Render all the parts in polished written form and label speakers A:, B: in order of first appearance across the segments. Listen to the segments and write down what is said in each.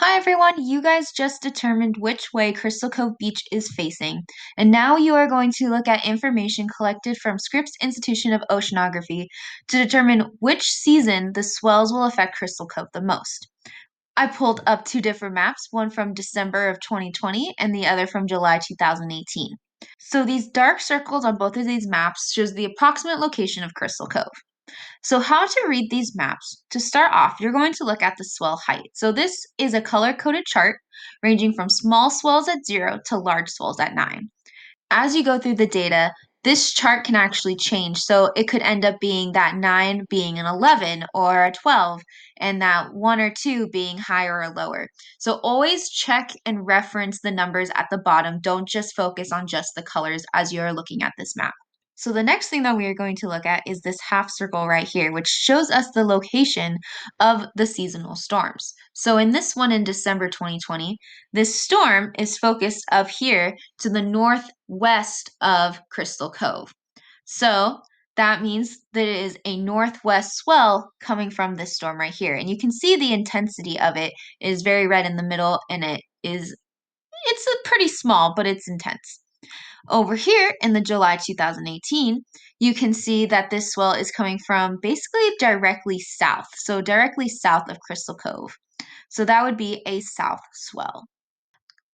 A: Hi everyone, you guys just determined which way Crystal Cove Beach is facing, and now you are going to look at information collected from Scripps Institution of Oceanography to determine which season the swells will affect Crystal Cove the most. I pulled up two different maps, one from December of 2020 and the other from July 2018. So these dark circles on both of these maps shows the approximate location of Crystal Cove. So how to read these maps? To start off, you're going to look at the swell height. So this is a color-coded chart ranging from small swells at 0 to large swells at 9. As you go through the data, this chart can actually change. So it could end up being that 9 being an 11 or a 12, and that 1 or 2 being higher or lower. So always check and reference the numbers at the bottom. Don't just focus on just the colors as you're looking at this map. So the next thing that we are going to look at is this half circle right here, which shows us the location of the seasonal storms. So in this one in December 2020, this storm is focused up here to the northwest of Crystal Cove. So that means that it is a northwest swell coming from this storm right here. And you can see the intensity of it is very red in the middle, and it's a pretty small, but it's intense. Over here in the July 2018, you can see that this swell is coming from basically directly south, so directly south of Crystal Cove. So that would be a south swell.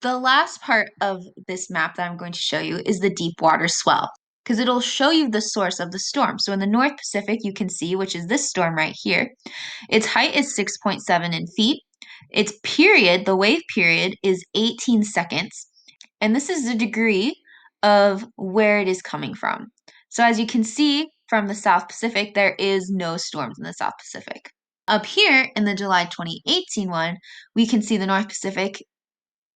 A: The last part of this map that I'm going to show you is the deep water swell, because it'll show you the source of the storm. So in the North Pacific, you can see, which is this storm right here, its height is 6.7 in feet. Its period, the wave period, is 18 seconds. And this is the degree of where it is coming from. So as you can see from the South Pacific, there is no storms in the South Pacific. Up here in the July 2018 one, we can see the North Pacific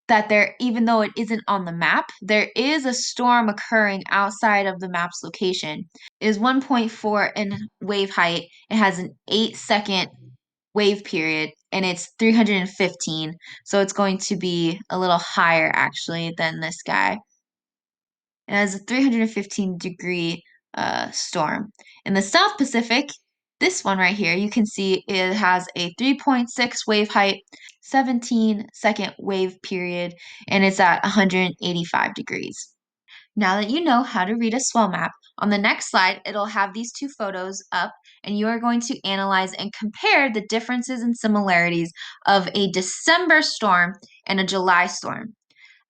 A: that there, even though it isn't on the map, there is a storm occurring outside of the map's location. It is 1.4 in wave height. It has an 8-second wave period, and it's 315. So it's going to be a little higher actually than this guy. It has a 315-degree storm. In the South Pacific, this one right here, you can see it has a 3.6 wave height, 17-second wave period, and it's at 185 degrees. Now that you know how to read a swell map, on the next slide, it'll have these two photos up, and you are going to analyze and compare the differences and similarities of a December storm and a July storm.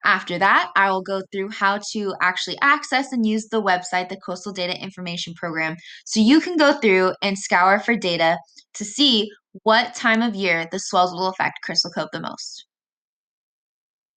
A: After that, I will go through how to actually access and use the website, the Coastal Data Information Program, so you can go through and scour for data to see what time of year the swells will affect Crystal Cove the most.